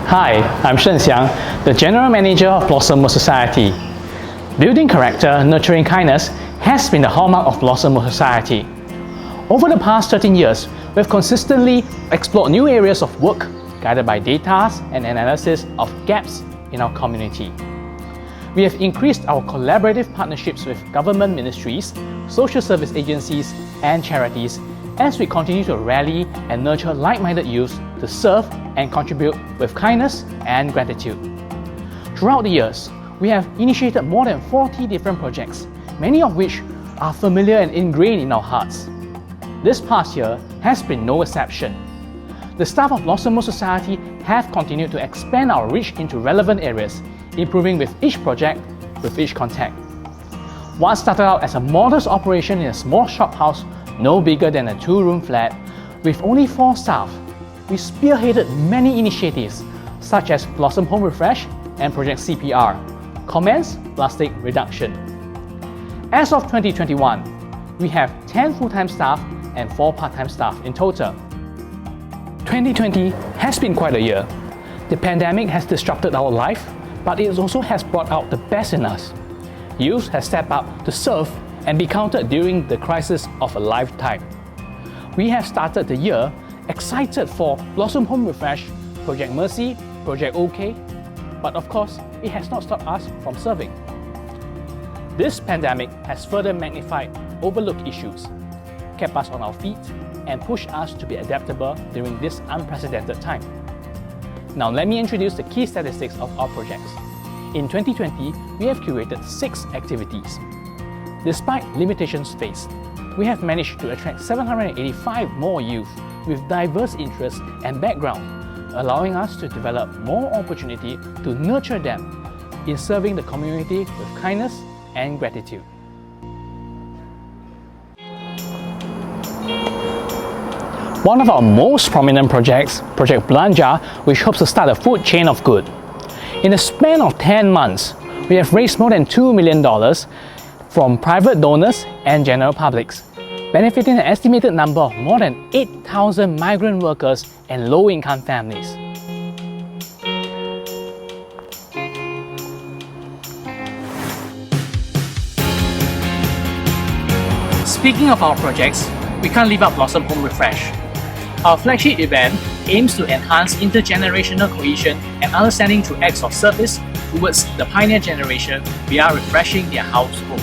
Hi, I'm Shen Xiang, the General Manager of Blossom World Society. Building character, nurturing kindness has been the hallmark of Blossom World Society. Over the past 13 years, we've consistently explored new areas of work, guided by data and analysis of gaps in our community. We have increased our collaborative partnerships with government ministries, social service agencies, and charities as we continue to rally and nurture like-minded youth to serve and contribute with kindness and gratitude. Throughout the years, we have initiated more than 40 different projects, many of which are familiar and ingrained in our hearts. This past year has been no exception. The staff of Blossom World Society have continued to expand our reach into relevant areas, improving with each project, with each contact. What started out as a modest operation in a small shophouse no bigger than a 2-room flat, with only 4 staff, we spearheaded many initiatives such as Blossom Home Refresh and Project CPR, Commence Plastic Reduction. As of 2021, we have 10 full-time staff and 4 part-time staff in total. 2020 has been quite a year. The pandemic has disrupted our life, but it also has brought out the best in us. Youth has stepped up to serve and be counted during the crisis of a lifetime. We have started the year excited for Blossom Home Refresh, Project Mercy, Project OK, but of course, it has not stopped us from serving. This pandemic has further magnified overlooked issues, kept us on our feet, and pushed us to be adaptable during this unprecedented time. Now let me introduce the key statistics of our projects. In 2020, we have curated 6 activities. Despite limitations faced, we have managed to attract 785 more youth with diverse interests and background, allowing us to develop more opportunity to nurture them in serving the community with kindness and gratitude. One of our most prominent projects, Project Belanja, which hopes to start a food chain of good. In the span of 10 months, we have raised more than $2 million from private donors and general publics, benefiting an estimated number of more than 8,000 migrant workers and low-income families. Speaking of our projects, we can't leave out Blossom Home Refresh. Our flagship event aims to enhance intergenerational cohesion and understanding through acts of service towards the pioneer generation via refreshing their household.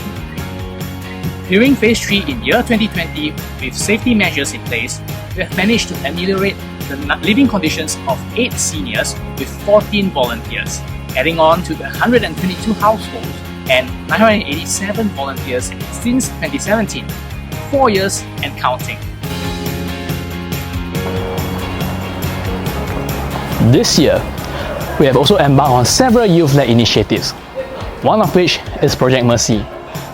During Phase 3 in year 2020, with safety measures in place, we have managed to ameliorate the living conditions of 8 seniors with 14 volunteers, adding on to the 122 households and 987 volunteers since 2017, 4 years and counting. This year, we have also embarked on several youth-led initiatives, one of which is Project Mercy,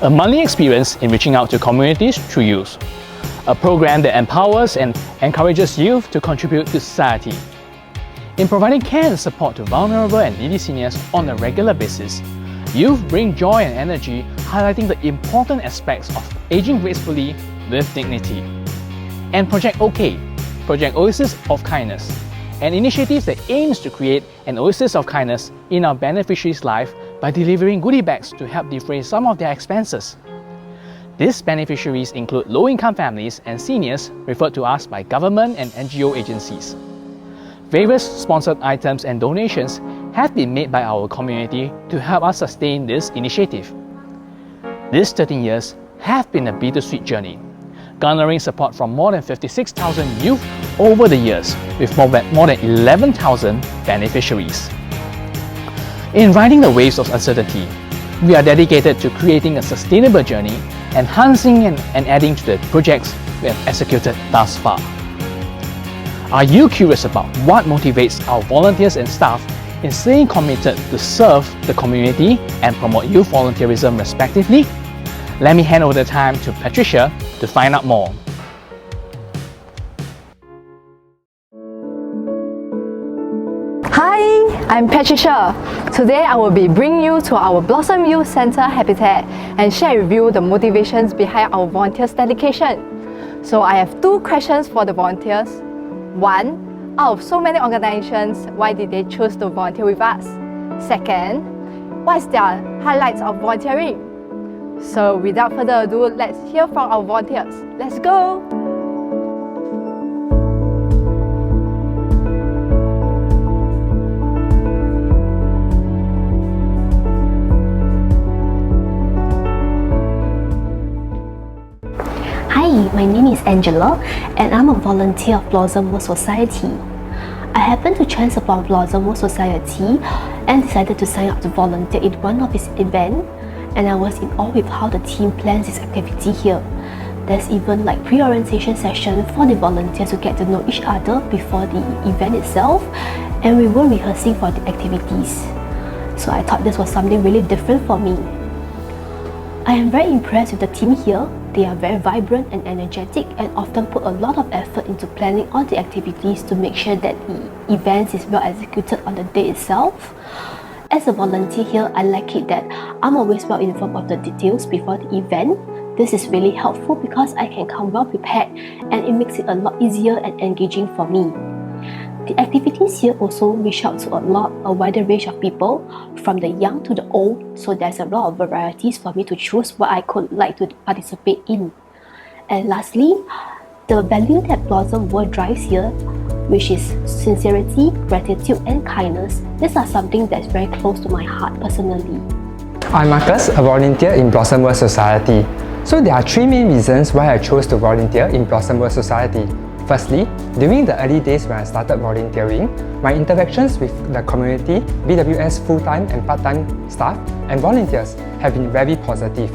a monthly experience in reaching out to communities through youth, a program that empowers and encourages youth to contribute to society. In providing care and support to vulnerable and needy seniors on a regular basis, youth bring joy and energy, highlighting the important aspects of aging gracefully with dignity. And Project OK, Project Oasis of Kindness, an initiative that aims to create an oasis of kindness in our beneficiaries' life by delivering goodie bags to help defray some of their expenses. These beneficiaries include low-income families and seniors referred to us by government and NGO agencies. Various sponsored items and donations have been made by our community to help us sustain this initiative. These 13 years have been a bittersweet journey, garnering support from more than 56,000 youth over the years, with more than 11,000 beneficiaries. In riding the waves of uncertainty, we are dedicated to creating a sustainable journey, enhancing and adding to the projects we have executed thus far. Are you curious about what motivates our volunteers and staff in staying committed to serve the community and promote youth volunteerism respectively? Let me hand over the time to Patricia to find out more. Hi, I'm Patricia. Today I will be bringing you to our Blossom Youth Centre habitat and share with you the motivations behind our volunteers' dedication. So I have 2 questions for the volunteers. 1. Out of so many organizations, why did they choose to volunteer with us? Second, what is their highlights of volunteering? So without further ado, let's hear from our volunteers. Let's go! Hi, my name is Angela and I'm a volunteer of Blossom World Society. I happened to chance upon Blossom World Society and decided to sign up to volunteer in one of its events, and I was in awe with how the team plans this activity here. There's even like pre-orientation session for the volunteers to get to know each other before the event itself, and we were rehearsing for the activities. So I thought this was something really different for me. I am very impressed with the team here. They are very vibrant and energetic and often put a lot of effort into planning all the activities to make sure that the event is well executed on the day itself. As a volunteer here, I like it that I'm always well informed of the details before the event. This is really helpful because I can come well prepared and it makes it a lot easier and engaging for me. The activities here also reach out to a wider range of people, from the young to the old, so there's a lot of varieties for me to choose what I could like to participate in. And lastly, the value that Blossom World drives here, which is sincerity, gratitude and kindness, these are something that's very close to my heart personally. I'm Marcus, a volunteer in Blossom World Society. So there are three main reasons why I chose to volunteer in Blossom World Society. Firstly, during the early days when I started volunteering, my interactions with the community, BWS full-time and part-time staff, and volunteers have been very positive.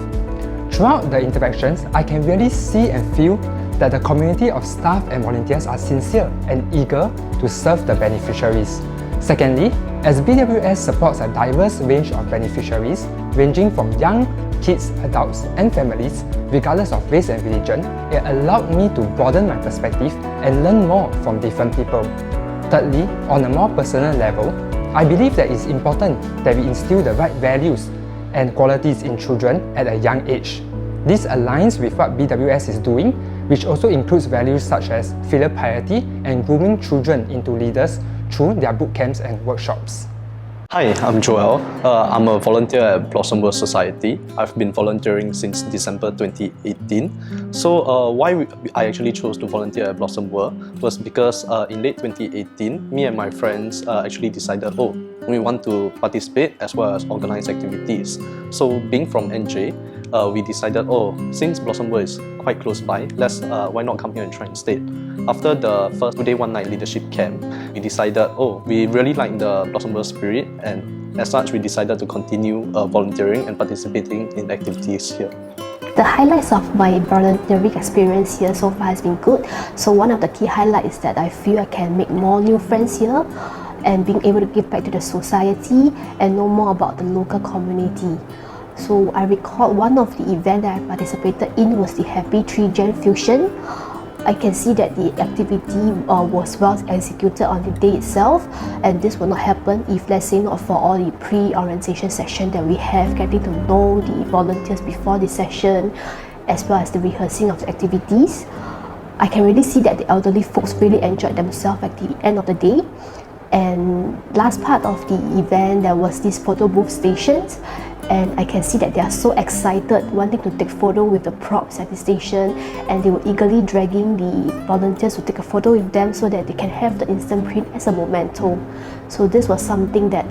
Throughout the interactions, I can really see and feel that the community of staff and volunteers are sincere and eager to serve the beneficiaries. Secondly, as BWS supports a diverse range of beneficiaries, ranging from young, kids, adults, and families, regardless of race and religion, it allowed me to broaden my perspective and learn more from different people. Thirdly, on a more personal level, I believe that it's important that we instill the right values and qualities in children at a young age. This aligns with what BWS is doing, which also includes values such as filial piety and grooming children into leaders through their boot camps and workshops. Hi, I'm Joel. I'm a volunteer at Blossom World Society. I've been volunteering since December 2018. So why I actually chose to volunteer at Blossom World was because in late 2018, me and my friends actually decided, we want to participate as well as organize activities. So being from NJ, we decided, since Blossom World is quite close by, why not come here and try instead? After the first 2-day 1-night leadership camp, we decided, we really like the Blossom World spirit, and as such, we decided to continue volunteering and participating in activities here. The highlights of my volunteering experience here so far has been good. So one of the key highlights is that I feel I can make more new friends here and being able to give back to the society and know more about the local community. So I recall one of the events that I participated in was the Happy 3Gen Fusion. I can see that the activity was well executed on the day itself, and this will not happen if, let's say, not for all the pre-orientation session that we have, getting to know the volunteers before the session, as well as the rehearsing of the activities. I can really see that the elderly folks really enjoyed themselves at the end of the day. And last part of the event, there was this photo booth stations, and I can see that they are so excited, wanting to take photo with the props at the station, and they were eagerly dragging the volunteers to take a photo with them so that they can have the instant print as a memento. So this was something that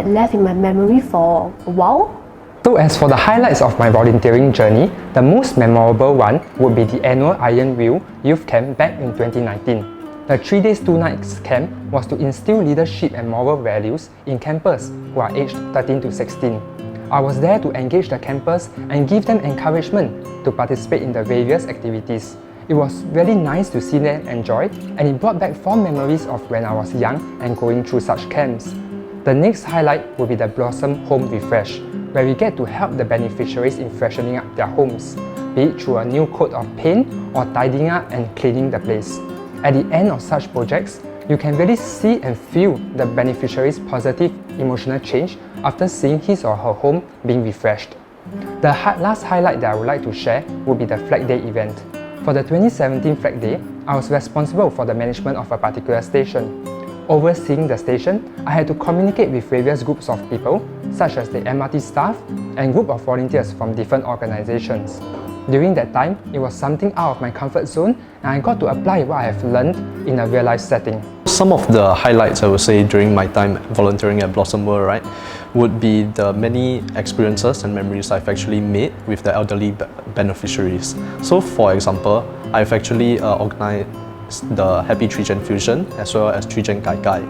left in my memory for a while. So as for the highlights of my volunteering journey, the most memorable one would be the annual Iron Wheel Youth Camp back in 2019. The 3 days 2 nights camp was to instill leadership and moral values in campers who are aged 13 to 16. I was there to engage the campers and give them encouragement to participate in the various activities. It was really nice to see them enjoy, and it brought back fond memories of when I was young and going through such camps. The next highlight will be the Blossom Home Refresh, where we get to help the beneficiaries in freshening up their homes, be it through a new coat of paint or tidying up and cleaning the place. At the end of such projects, you can really see and feel the beneficiary's positive emotional change after seeing his or her home being refreshed. The last highlight that I would like to share would be the Flag Day event. For the 2017 Flag Day, I was responsible for the management of a particular station. Overseeing the station, I had to communicate with various groups of people, such as the MRT staff and group of volunteers from different organizations. During that time, it was something out of my comfort zone and I got to apply what I have learned in a real life setting. Some of the highlights I would say during my time volunteering at Blossom World, right, would be the many experiences and memories I've actually made with the elderly beneficiaries. So for example, I've actually organized the Happy Tree Gen Fusion as well as Tree Gen Gai Gai.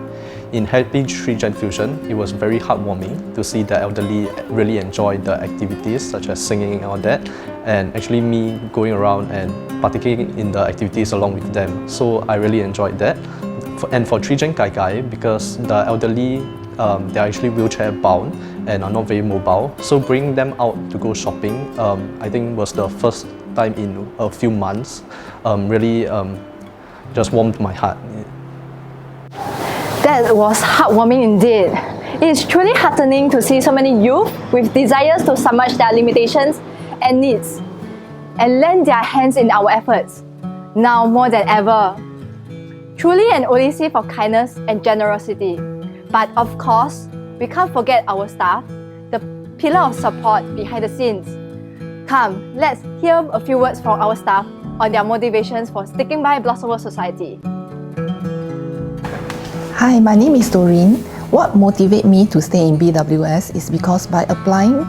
In Happy Tree Gen Fusion, it was very heartwarming to see the elderly really enjoy the activities such as singing and all that, and actually me going around and partaking in the activities along with them. So I really enjoyed that. And for Tree Gen Gai Gai, because the elderly they're actually wheelchair bound and are not very mobile, so bringing them out to go shopping, I think was the first time in a few months, really just warmed my heart. That was heartwarming indeed. It is truly heartening to see so many youth with desires to submerge their limitations and needs and lend their hands in our efforts, now more than ever. Truly an odyssey for kindness and generosity. But of course, we can't forget our staff, the pillar of support behind the scenes. Come, let's hear a few words from our staff on their motivations for sticking by Blossom World Society. Hi, my name is Doreen. What motivates me to stay in BWS is because by applying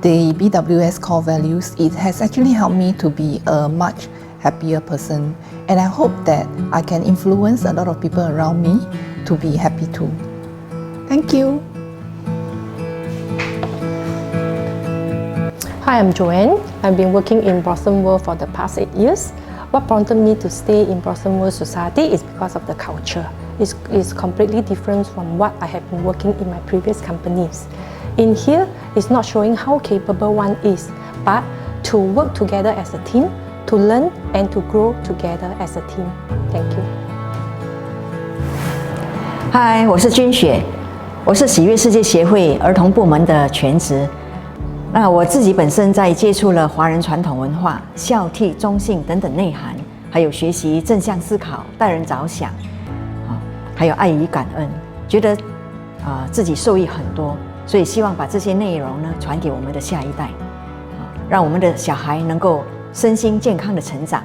the BWS core values, it has actually helped me to be a much happier person. And I hope that I can influence a lot of people around me to be happy too. Thank you. Hi, I'm Joanne. I've been working in Blossom World for the past 8 years. What prompted me to stay in Blossom World Society is because of the culture. It's completely different from what I have been working in my previous companies. In here, it's not showing how capable one is, but to work together as a team, to learn and to grow together as a team. Thank you. 嗨，我是君雪，我是喜悦世界协会儿童部门的全职。那我自己本身在接触了华人传统文化、孝悌、忠信等等内涵，还有学习正向思考、待人着想，还有爱与感恩，觉得自己受益很多，所以希望把这些内容呢传给我们的下一代，让我们的小孩能够身心健康的成长，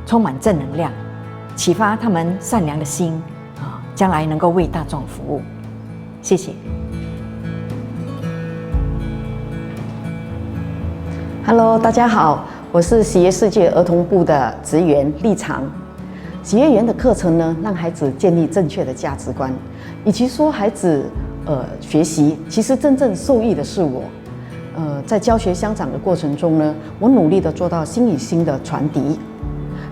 充满正能量，启发他们善良的心，将来能够为大众服务。谢谢。Hello， 大家好，我是喜悦世界儿童部的职员立长。喜悦园的课程呢，让孩子建立正确的价值观，与其说孩子学习，其实真正受益的是我。在教学相长的过程中呢，我努力的做到心与心的传递。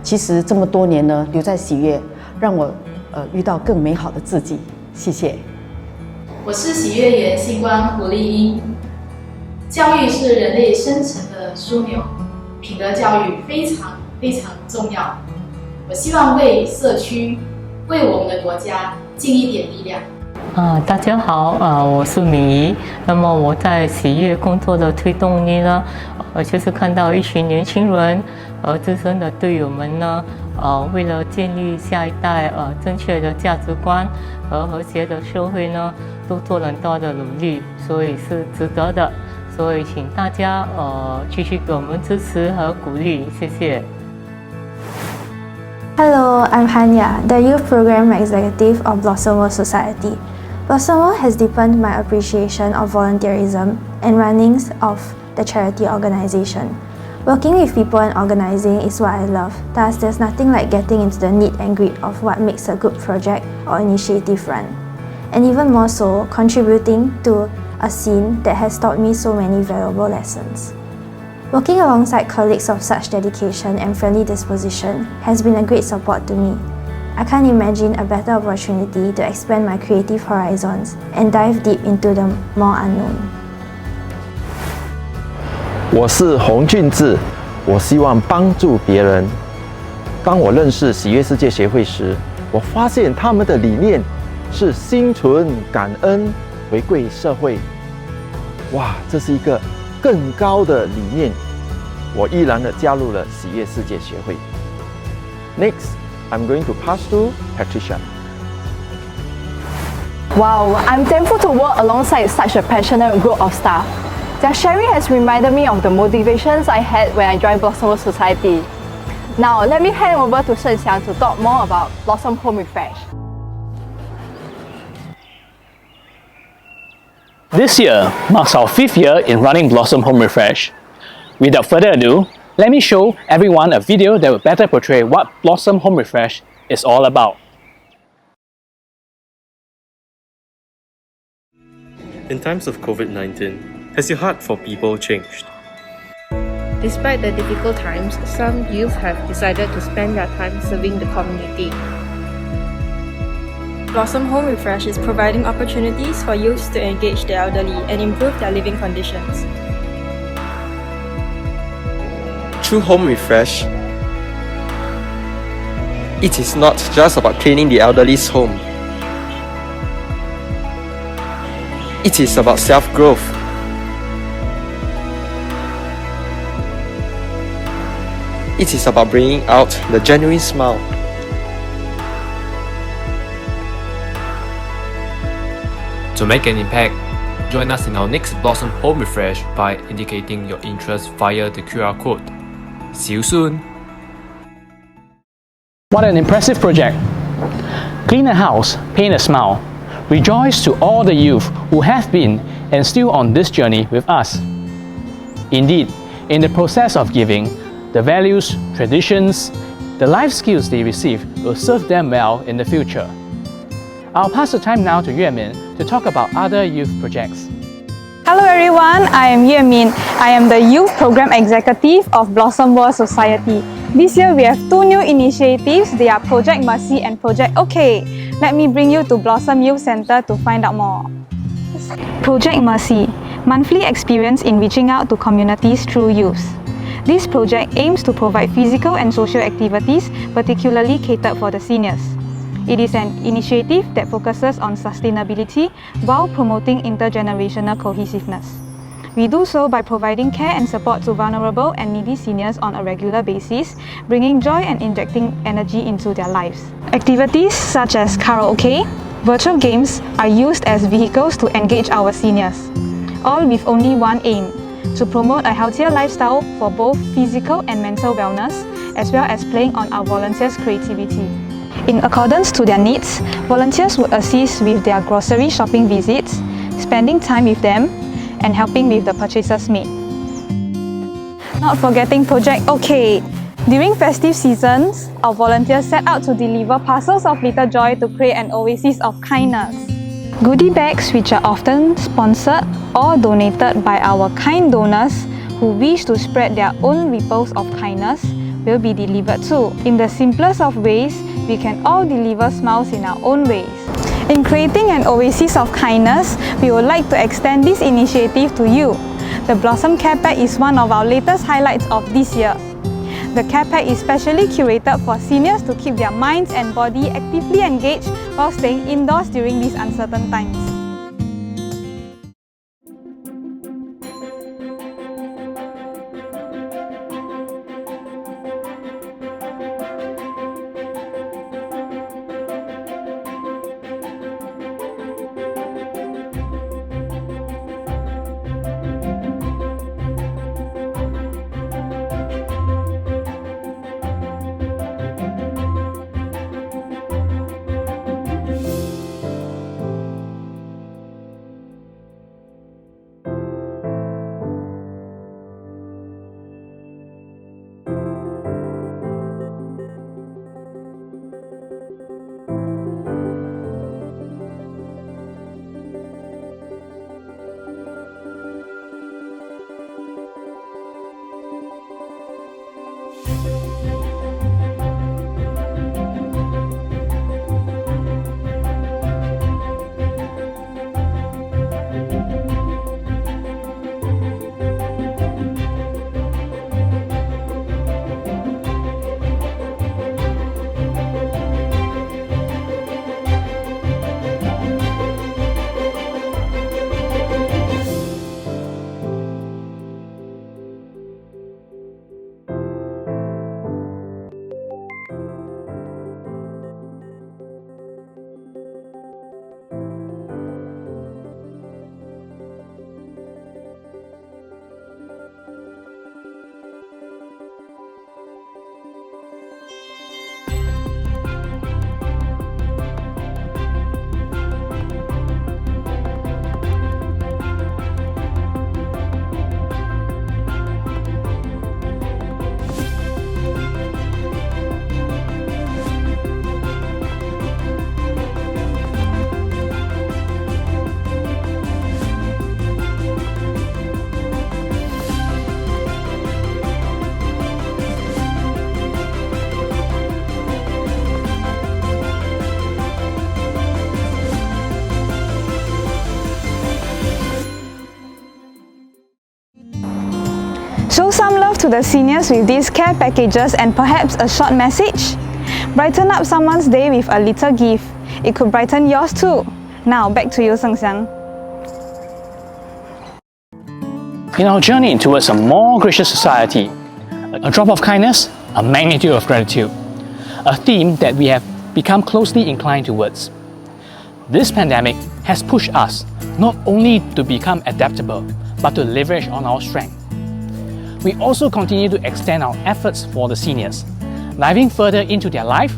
其实这么多年呢，留在喜悦，让我遇到更美好的自己。谢谢。我是喜悦园星光胡丽英。教育是人类生存的枢纽，品德教育非常非常重要。我希望为社区、为我们的国家尽一点力量。大家好，我是敏仪。那么我在喜悦工作的推动力呢，就是看到一群年轻人，资深的队友们呢，为了建立下一代正确的价值观和和谐的社会呢，都做了很多的努力，所以是值得的。所以请大家继续给我们支持和鼓励，谢谢。Hello, I'm Hanya, the Youth Program Executive of Blossom World Society. Blossom World has deepened my appreciation of volunteerism and runnings of the charity organization. Working with people and organizing is what I love, thus there's nothing like getting into the nit and grit of what makes a good project or initiative run. And even more so, contributing to a scene that has taught me so many valuable lessons. Working alongside colleagues of such dedication and friendly disposition has been a great support to me. I can't imagine a better opportunity to expand my creative horizons and dive deep into the more unknown. 我是洪俊志，我希望帮助别人。当我认识喜悦世界协会时，我发现他们的理念是心存感恩，回馈社会。哇，这是一个更高的理念。我毅然地加入了喜悦世界协会。Next, I'm going to pass to Patricia. Wow, I'm thankful to work alongside such a passionate group of staff. Their sharing has reminded me of the motivations I had when I joined Blossom World Society. Now, let me hand over to Shen Xiang to talk more about Blossom Home Refresh. This year marks our 5th year in running Blossom Home Refresh. Without further ado, let me show everyone a video that will better portray what Blossom Home Refresh is all about. In times of COVID-19, has your heart for people changed? Despite the difficult times, some youth have decided to spend their time serving the community. Blossom Home Refresh is providing opportunities for youths to engage the elderly and improve their living conditions. Through Home Refresh, it is not just about cleaning the elderly's home. It is about self-growth. It is about bringing out the genuine smile. To make an impact, join us in our next Blossom Home Refresh by indicating your interest via the QR code. See you soon! What an impressive project! Clean a house, paint a smile. Rejoice to all the youth who have been and still on this journey with us. Indeed, in the process of giving, the values, traditions, the life skills they receive will serve them well in the future. I'll pass the time now to Yue Min to talk about other youth projects. Hello everyone, I am Yue Min. I am the Youth Program Executive of Blossom World Society. This year we have 2 new initiatives. They are Project Mercy and Project OK. Let me bring you to Blossom Youth Centre to find out more. Project Mercy, monthly experience in reaching out to communities through youth. This project aims to provide physical and social activities particularly catered for the seniors. It is an initiative that focuses on sustainability while promoting intergenerational cohesiveness. We do so by providing care and support to vulnerable and needy seniors on a regular basis, bringing joy and injecting energy into their lives. Activities such as karaoke, virtual games are used as vehicles to engage our seniors, all with only one aim: to promote a healthier lifestyle for both physical and mental wellness, as well as playing on our volunteers' creativity. In accordance to their needs, volunteers would assist with their grocery shopping visits, spending time with them, and helping with the purchases made. Not forgetting Project OK. During festive seasons, our volunteers set out to deliver parcels of little joy to create an oasis of kindness. Goodie bags, which are often sponsored or donated by our kind donors who wish to spread their own ripples of kindness, will be delivered too. In the simplest of ways, we can all deliver smiles in our own ways. In creating an oasis of kindness, we would like to extend this initiative to you. The Blossom Care Pack is one of our latest highlights of this year. The Care Pack is specially curated for seniors to keep their minds and body actively engaged while staying indoors during these uncertain times. love to the seniors with these care packages and perhaps a short message? Brighten up someone's day with a little gift. It could brighten yours too. Now back to you, Seng Xiang. In our journey towards a more gracious society, a drop of kindness, a magnitude of gratitude, a theme that we have become closely inclined towards. This pandemic has pushed us not only to become adaptable, but to leverage on our strength. We also continue to extend our efforts for the seniors. Diving further into their life,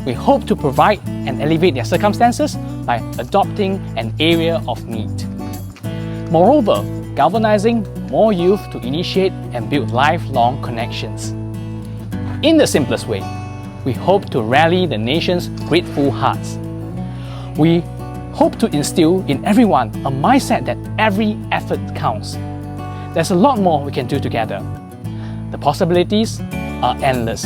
we hope to provide and elevate their circumstances by adopting an area of need. Moreover, galvanizing more youth to initiate and build lifelong connections. In the simplest way, we hope to rally the nation's grateful hearts. We hope to instill in everyone a mindset that every effort counts. There's a lot more we can do together. The possibilities are endless.